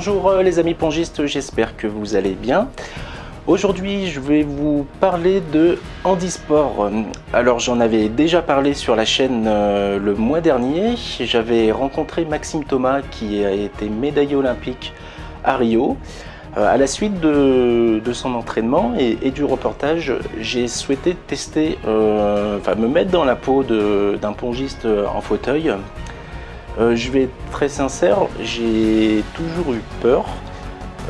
Bonjour les amis pongistes, j'espère que vous allez bien. Aujourd'hui je vais vous parler de handisport. Alors j'en avais déjà parlé sur la chaîne le mois dernier. J'avais rencontré Maxime Thomas qui a été médaillé olympique à Rio. À la suite de son entraînement et du reportage, j'ai souhaité tester, me mettre dans la peau d'un pongiste en fauteuil. Je vais être très sincère, j'ai toujours eu peur.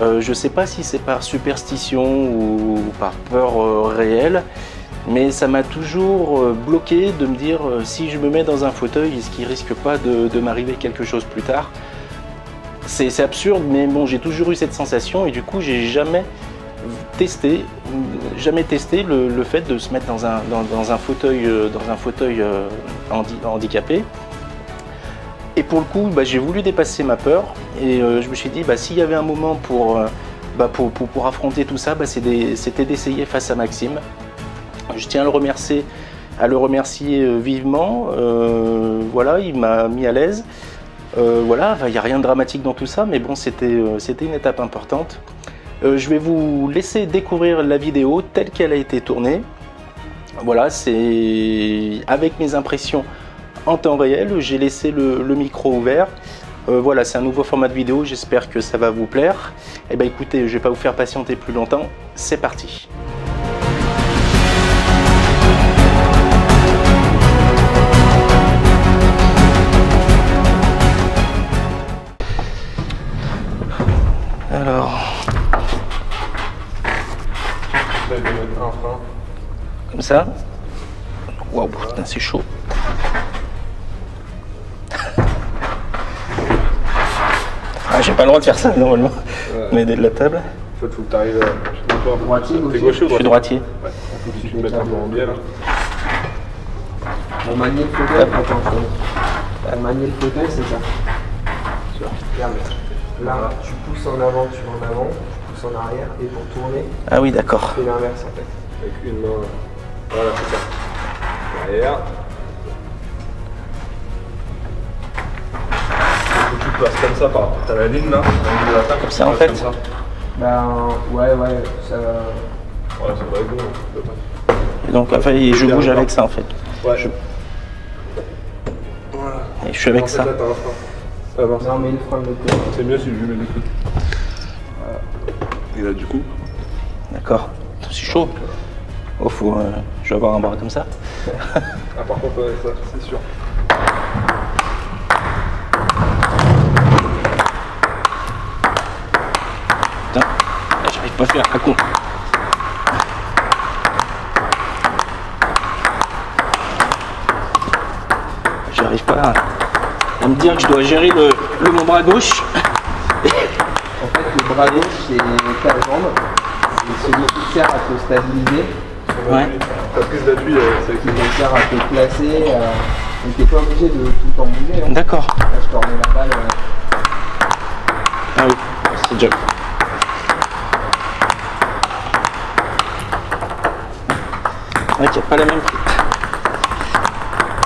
Je ne sais pas si c'est par superstition ou par peur réelle, mais ça m'a toujours bloqué de me dire si je me mets dans un fauteuil, est-ce qu'il ne risque pas de m'arriver quelque chose plus tard? C'est absurde, mais bon, j'ai toujours eu cette sensation et du coup, j'ai jamais testé le fait de se mettre dans un fauteuil handicapé. Et pour le coup, j'ai voulu dépasser ma peur et je me suis dit, s'il y avait un moment pour affronter tout ça, c'était d'essayer face à Maxime. Je tiens à le remercier vivement. Voilà, il m'a mis à l'aise. Voilà, il n'y a rien de dramatique dans tout ça, mais bon, c'était une étape importante. Je vais vous laisser découvrir la vidéo telle qu'elle a été tournée. Voilà, c'est avec mes impressions en temps réel. J'ai laissé le micro ouvert. Voilà, c'est un nouveau format de vidéo, j'espère que ça va vous plaire. Eh bien écoutez, je ne vais pas vous faire patienter plus longtemps, c'est parti. Alors, comme ça. Waouh, putain, c'est chaud. J'ai pas le droit de faire ça normalement. M'aider de la table. En fait, faut que tu arrives à. Droitier, t'es gaucher ou droitier? Je suis droitier. Ouais. Faut que tu te mettes un peu en biais là. On manier le fauteuil, on manier le fauteuil, c'est ça. Regarde. Là, tu pousses en avant, tu vas en avant, tu pousses en arrière, et pour tourner, ah oui, d'accord. c'est l'inverse en fait. Avec une main. Voilà, c'est ça. Derrière. Faut que tu passes comme ça par. T'as la ligne là, la ligne de l'attaque. Comme ça en fait. Ouais, ça va. Ouais, ça va être bon. Et donc, enfin, je bouge avec ça en fait. Ouais. Voilà. Et je suis avec ça. Là, t'as un frein. Ah, non, mais le frein de l'autre côté. C'est mieux si je lui mets le coude. Voilà. Et là, du coup. D'accord. C'est chaud. Oh, je vais avoir un bras comme ça. Ah, par contre, ouais, ça, c'est sûr. Putain, j'arrive pas à faire un con. J'arrive pas à me dire que je dois gérer mon bras gauche. En fait, le bras gauche, c'est ta jambe. C'est celui qui sert à te stabiliser. Ouais. Ta prise d'appui, c'est avec qui sert à te placer. Donc t'es pas obligé de tout le temps bouger. Hein. D'accord. Là, je te remets la balle. Ah oui, c'est déjà. Ouais, il n'y a pas la même.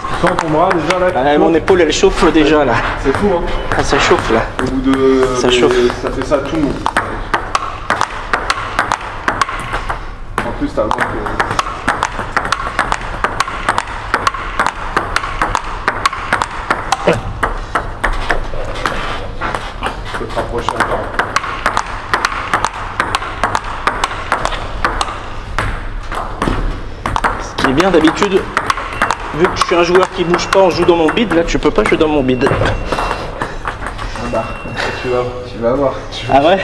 Tu sens ton bras déjà là? Ah, mon épaule elle chauffe déjà là. C'est fou hein? Ah, ça chauffe là. Au bout de. Ça chauffe. Ça fait ça tout le monde. En plus, t'as que. Je peux te rapprocher encore. Ce qui est bien d'habitude, vu que je suis un joueur qui bouge pas, on joue dans mon bide. Là, tu peux pas jouer dans mon bide. Ah bah, tu vas voir. Ah ouais?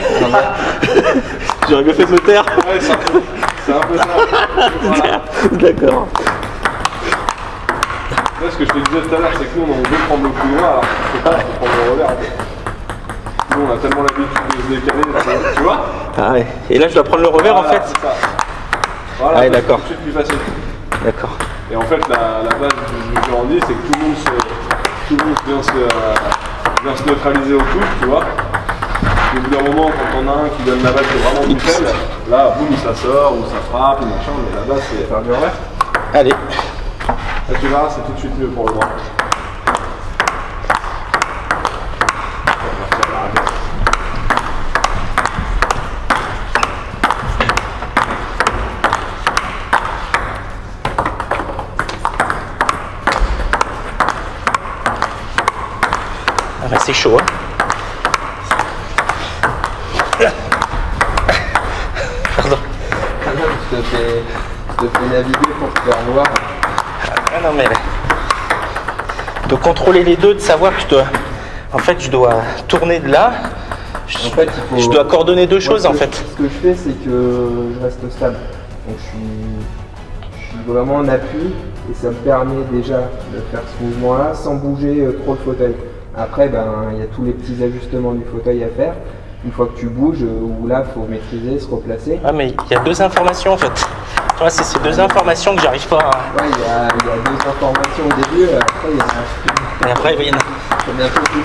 J'aurais bien fait de me taire. Ouais, c'est un peu ça. Voilà. D'accord. Là, ce que je te disais tout à l'heure, c'est que nous, on veut prendre le coup droit, alors il faut pas prendre le revers. Nous, on a tellement l'habitude de se décaler, tu vois? Ah ouais. Et là, je dois prendre le revers voilà, en fait? C'est ça. Voilà, ah ouais, d'accord. C'est tout de suite plus facile. D'accord. Et en fait, la base du jeu handi, c'est que tout le monde vient se neutraliser au coup, tu vois. Et au bout d'un moment, quand on a un qui donne la balle qui est vraiment plus faible, là, boum, ça sort, ou ça frappe, ou machin, mais la base, c'est faire du revers. Allez. Là, tu verras, c'est tout de suite mieux pour le droit. Ah bah c'est chaud, hein. Pardon. Ah non, je te fais naviguer pour te faire voir. Ah non mais de contrôler les deux, de savoir que je dois, en fait, je dois tourner de là. En fait, Je dois coordonner deux choses en fait. Ce que je fais, c'est que je reste stable. Donc je suis vraiment en appui et ça me permet déjà de faire ce mouvement-là sans bouger trop le fauteuil. Après, ben, il y a tous les petits ajustements du fauteuil à faire. Une fois que tu bouges, où là, il faut maîtriser, se replacer. Ah mais il y a deux informations en fait. Tu vois, c'est ces deux informations que j'arrive pas à... Ouais, il y a deux informations au début, après il y en a... Et après, il y en a... Il y en a un peu plus.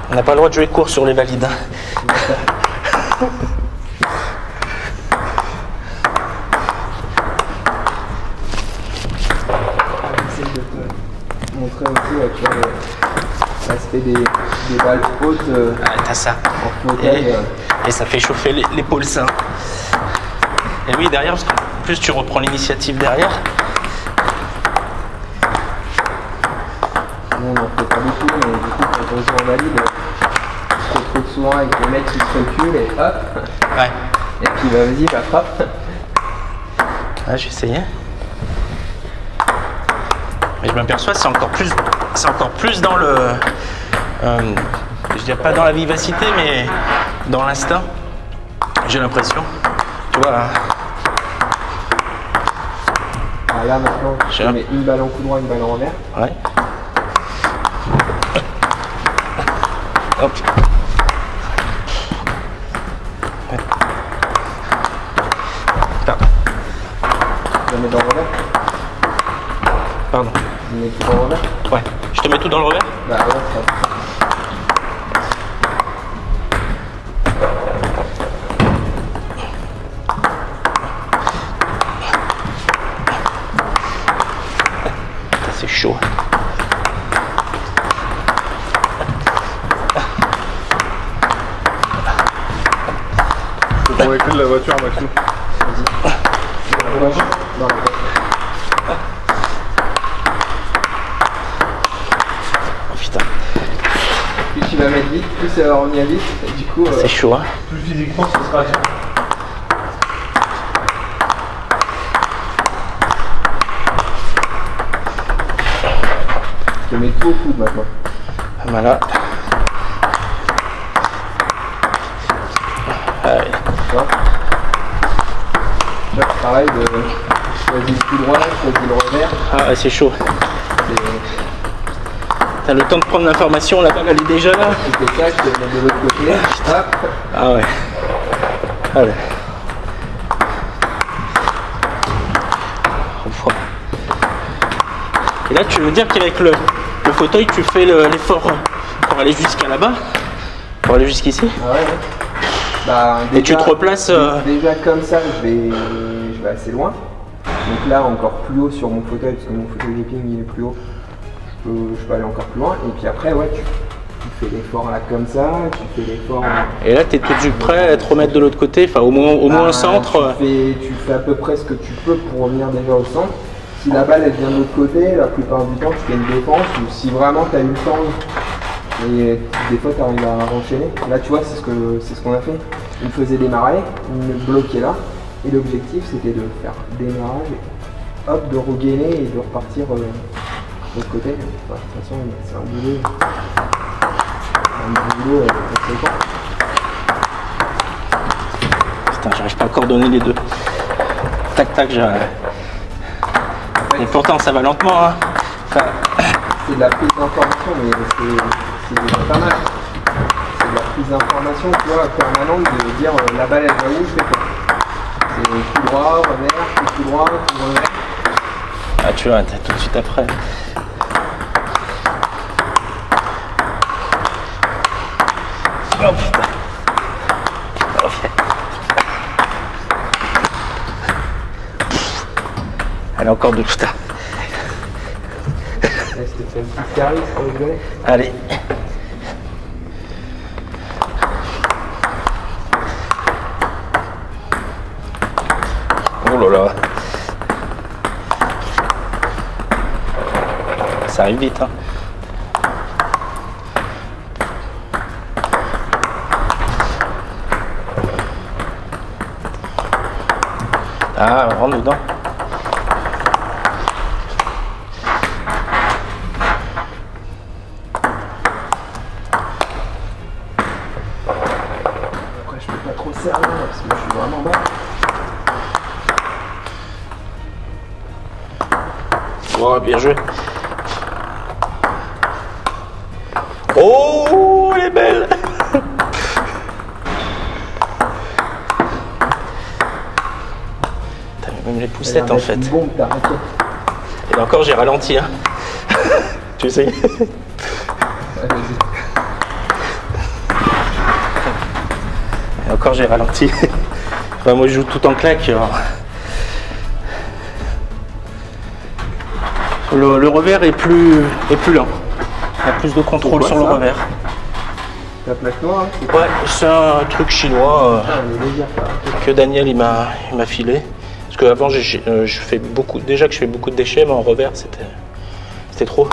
On n'a pas le droit de jouer court sur les valides. Hein. J'essaie de te montrer aussi, tu vois, l'aspect des balles hautes Ah, t'as ça. en fauteuil. Et ça fait chauffer l'épaule sain. Et oui, derrière, parce qu'en plus tu reprends l'initiative derrière. Nous, on n'en fait pas beaucoup, mais du coup, quand on joue en valide, on se retrouve souvent avec des mecs qui se reculent et hop. Ouais. Et puis, bah, vas-y, bah, frappe. Ah, j'ai essayé. Mais je m'aperçois, c'est encore plus dans le... je dirais pas dans la vivacité, mais dans l'instinct. J'ai l'impression. Tu vois. Ah, là, maintenant, je mets une balle en coup droit, une balle en revers. Ouais. Hop. Ouais. Pardon. Je la mets dans le revers. Pardon. Je mets tout dans le revers. Ouais. Je te mets tout dans le revers? Bah, ouais, ça. C'est chaud. Je prends les clés de la voiture, Maxou. Vas-y. Non, Oh putain. plus tu vas mettre vite, plus ça va revenir vite. Et du coup, C'est chaud, hein. Plus physiquement, ce sera dur. je te mets tout au coude maintenant. Voilà. Allez. Tu vois, pareil, de choisir le coup droit, choisir le revers. Ah ouais, c'est chaud. T'as le temps de prendre l'information, la balle elle est déjà là. Tu te caches, tu le mets de l'autre côté. Hop. Ah ouais. Allez. Et là tu veux dire qu'avec le fauteuil tu fais l'effort pour aller jusqu'à là-bas? Pour aller jusqu'ici? Ah ouais, ouais. Bah, déjà, et tu te replaces déjà comme ça, je vais assez loin. Donc là, encore plus haut sur mon fauteuil, parce que mon fauteuil de ping il est plus haut. Je peux aller encore plus loin. Et puis après, ouais, tu fais l'effort là comme ça, tu fais l'effort. Et là, tu es tout de suite prêt à te remettre de l'autre côté, enfin au moins au centre. Tu fais à peu près ce que tu peux pour revenir déjà au centre. Si la balle elle vient de l'autre côté, la plupart du temps tu fais une défense, ou si vraiment tu as eu le temps, et des fois tu arrives à enchaîner. Là tu vois, c'est ce qu'on a fait. On faisait démarrer, on me bloquait là, et l'objectif c'était de faire démarrage, hop, de regainer et de repartir de l'autre côté. Enfin, de toute façon, c'est un boulot. Conséquent. Putain, j'arrive pas à coordonner les deux. Tac tac, et pourtant ça va lentement, hein. Enfin... C'est de la prise d'information, mais c'est déjà pas mal. C'est de la prise d'information, tu vois, permanente, de dire la balle elle va où, je fais quoi. C'est tout droit, revers, tout droit, tout revers. Ah tu vois, t'as tout de suite après. Oh putain. Oh, putain. Allez, encore deux, putain. Là, je te fais un petit service pour rigoler. Allez. Oh là là. Ça arrive vite. Hein. Ah, on rentre dedans. Après, je peux pas trop serrer là, parce que je suis vraiment bas. Oh, bien joué. Oh, elle est belle. T'as même les poussettes en fait. Bon, ta raquette. Et encore, j'ai ralenti. Hein. Tu sais. Et encore, j'ai ralenti. Enfin, moi, je joue tout en claque. Alors. Le revers est plus lent. Il y a plus de contrôle sur le revers. La plaque noire, hein, Ouais, c'est un truc chinois elle est légère, ta raquette. que Daniel il m'a filé. Parce qu'avant je fais beaucoup, déjà que je fais beaucoup de déchets, mais en revers c'était trop.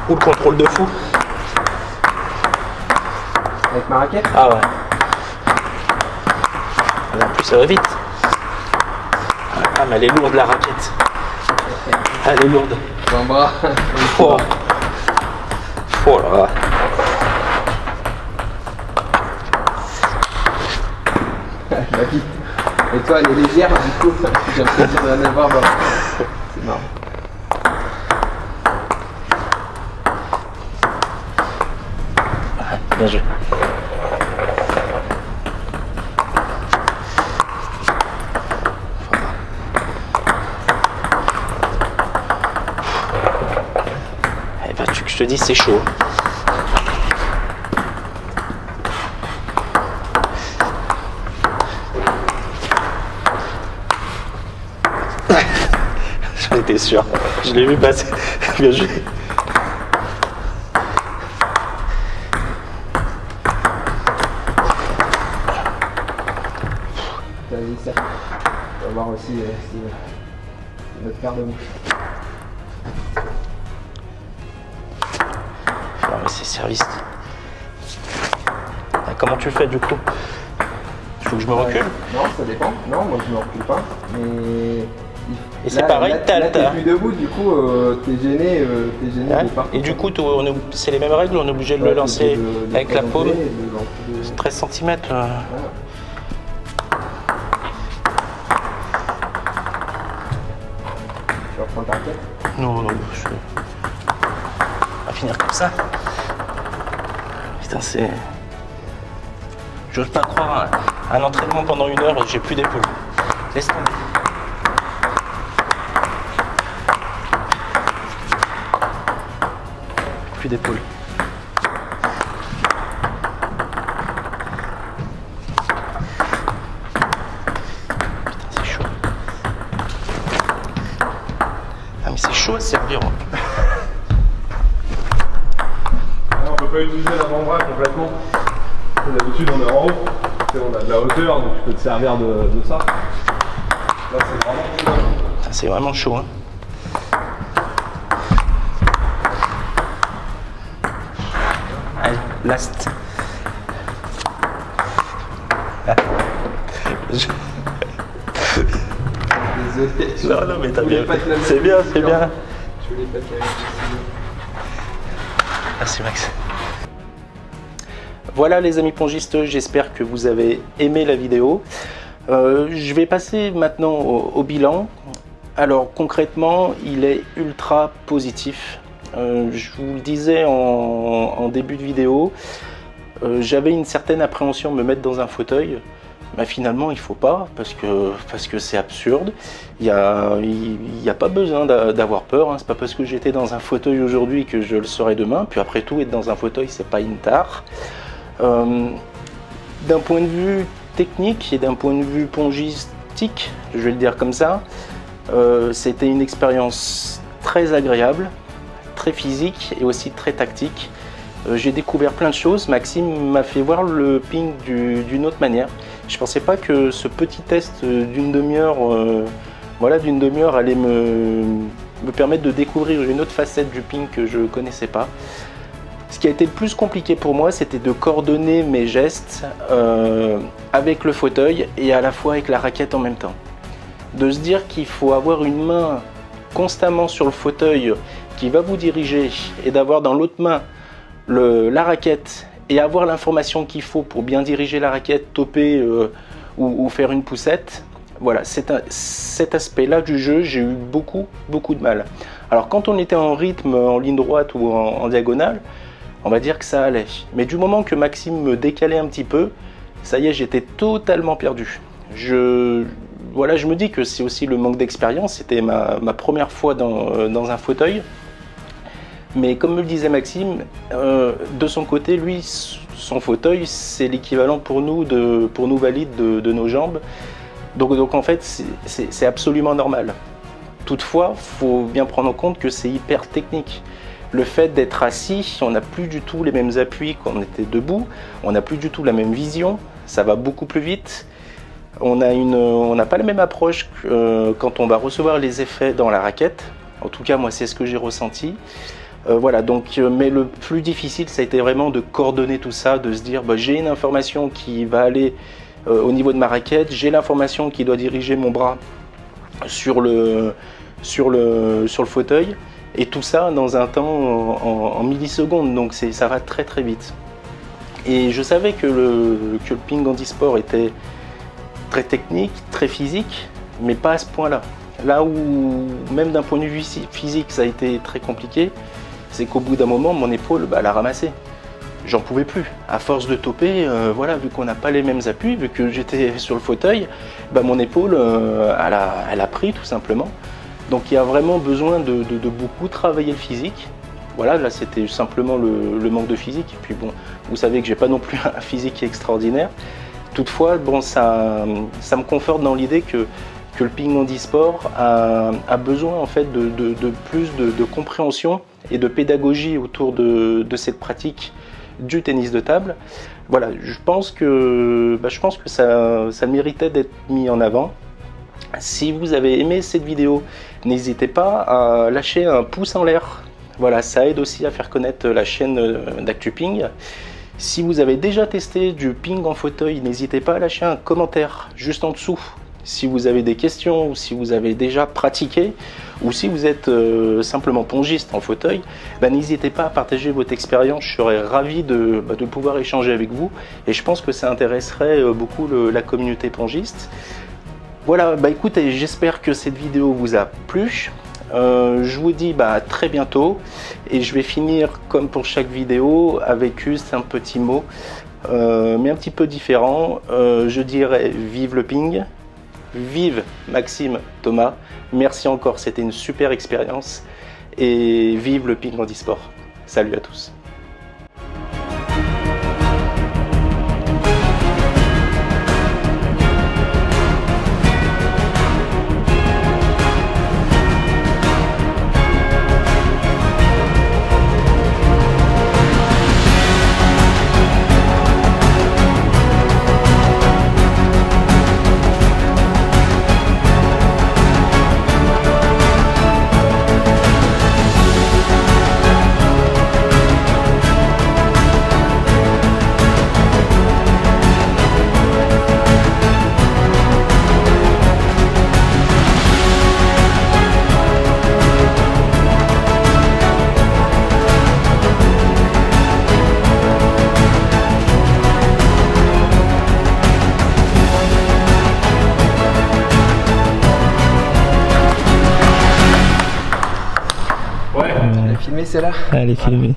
Ou le contrôle de fou. Avec ma raquette? Ah ouais. Et en plus ça va vite. Ah mais elle est lourde la raquette. Elle est lourde. Un bras. Oh, oh là là. La vie. Et toi, elle est légère, du coup, j'ai l'impression de la avoir. C'est marrant. Bien joué. Eh ben, tu que je te dis, c'est chaud. J'en étais sûr. Je l'ai vu passer. Bien joué. Vas-y, ça. On va voir aussi si notre paire de mouches. Non mais c'est service. Ah, comment tu fais du coup? Il faut que je me recule? Non, ça dépend. Non, moi je me recule pas. Mais. Et c'est pareil, t'es plus debout, du coup, t'es gêné Ouais. de partout. Et du coup, c'est les mêmes règles, on est obligé de le lancer de avec la paume. présenter et de lancer de- 13 cm. Voilà. Tu vas reprendre ta raquette? Non, non, on va finir comme ça. Putain, c'est. J'ose pas croire un entraînement pendant 1 heure, j'ai plus d'épaule. Laisse tomber. Plus d'épaule. Putain, c'est chaud. Ah, mais c'est chaud à servir. On peut pas utiliser l'avant-bras complètement. D'habitude on est en haut, on a de la hauteur, donc tu peux te servir de ça. Là c'est vraiment chaud. C'est vraiment chaud. Hein. Allez, last. Ah. Désolé. Non, non, mais t'as Je voulais bien. pas te la mettre C'est bien, dessus, c'est bien. hein. Je voulais pas te la mettre dessus. Merci Max. Voilà les amis pongistes, j'espère que vous avez aimé la vidéo. Je vais passer maintenant au bilan. Alors concrètement, il est ultra positif. Je vous le disais en début de vidéo, j'avais une certaine appréhension de me mettre dans un fauteuil. Mais finalement, il faut pas, parce que c'est absurde. Il y a pas besoin d'avoir peur. Hein. C'est pas parce que j'étais dans un fauteuil aujourd'hui que je le serai demain. Puis après tout, être dans un fauteuil, c'est pas une tare. D'un point de vue technique et d'un point de vue pongistique, je vais le dire comme ça, c'était une expérience très agréable, très physique et aussi très tactique. J'ai découvert plein de choses. Maxime m'a fait voir le ping d'une autre manière. Je ne pensais pas que ce petit test d'une demi-heure, allait me permettent de découvrir une autre facette du ping que je ne connaissais pas. Ce qui a été le plus compliqué pour moi, c'était de coordonner mes gestes avec le fauteuil et à la fois avec la raquette en même temps. De se dire qu'il faut avoir une main constamment sur le fauteuil qui va vous diriger et d'avoir dans l'autre main la raquette et avoir l'information qu'il faut pour bien diriger la raquette, toper ou faire une poussette. Voilà, cet aspect-là du jeu, j'ai eu beaucoup de mal. Alors quand on était en rythme, en ligne droite ou en diagonale, on va dire que ça allait. Mais du moment que Maxime me décalait un petit peu, ça y est, j'étais totalement perdu. Voilà, je me dis que c'est aussi le manque d'expérience. C'était ma première fois dans un fauteuil. Mais comme me le disait Maxime, de son côté, lui, son fauteuil, c'est l'équivalent pour nous valides de nos jambes. Donc en fait, c'est absolument normal. Toutefois, il faut bien prendre en compte que c'est hyper technique. Le fait d'être assis, on n'a plus du tout les mêmes appuis quand on était debout, on n'a plus du tout la même vision, ça va beaucoup plus vite. On n'a pas la même approche quand on va recevoir les effets dans la raquette. En tout cas, moi, c'est ce que j'ai ressenti. Voilà, donc, mais le plus difficile, ça a été vraiment de coordonner tout ça, de se dire, bah, j'ai une information qui va aller au niveau de ma raquette, j'ai l'information qui doit diriger mon bras sur le fauteuil. Et tout ça dans un temps en millisecondes, donc ça va très vite. Et je savais que le ping handisport était très technique, très physique, mais pas à ce point-là. Là où, même d'un point de vue physique, ça a été très compliqué, c'est qu'au bout d'un moment, mon épaule, elle a ramassé. J'en pouvais plus. À force de toper, voilà, vu qu'on n'a pas les mêmes appuis, vu que j'étais sur le fauteuil, mon épaule, elle a pris tout simplement. Donc il y a vraiment besoin de beaucoup travailler le physique. Voilà, là c'était simplement le manque de physique. Et puis bon, vous savez que j'ai pas non plus un physique extraordinaire. Toutefois, bon, ça me conforte dans l'idée que le ping handisport a besoin en fait de plus de compréhension et de pédagogie autour de cette pratique du tennis de table. Voilà, je pense que ça méritait d'être mis en avant. Si vous avez aimé cette vidéo, n'hésitez pas à lâcher un pouce en l'air. Voilà, ça aide aussi à faire connaître la chaîne d'ActuPing. Si vous avez déjà testé du ping en fauteuil, n'hésitez pas à lâcher un commentaire juste en dessous. Si vous avez des questions ou si vous avez déjà pratiqué ou si vous êtes simplement pongiste en fauteuil, n'hésitez pas à partager votre expérience. Je serais ravi de pouvoir échanger avec vous et je pense que ça intéresserait beaucoup la communauté pongiste. Voilà, écoutez, j'espère que cette vidéo vous a plu. Je vous dis à très bientôt et je vais finir comme pour chaque vidéo avec juste un petit mot, mais un petit peu différent. Je dirais vive le ping, vive Maxime Thomas, merci encore, c'était une super expérience et vive le ping handisport. Salut à tous. Filmer celle-là. Allez, filmer.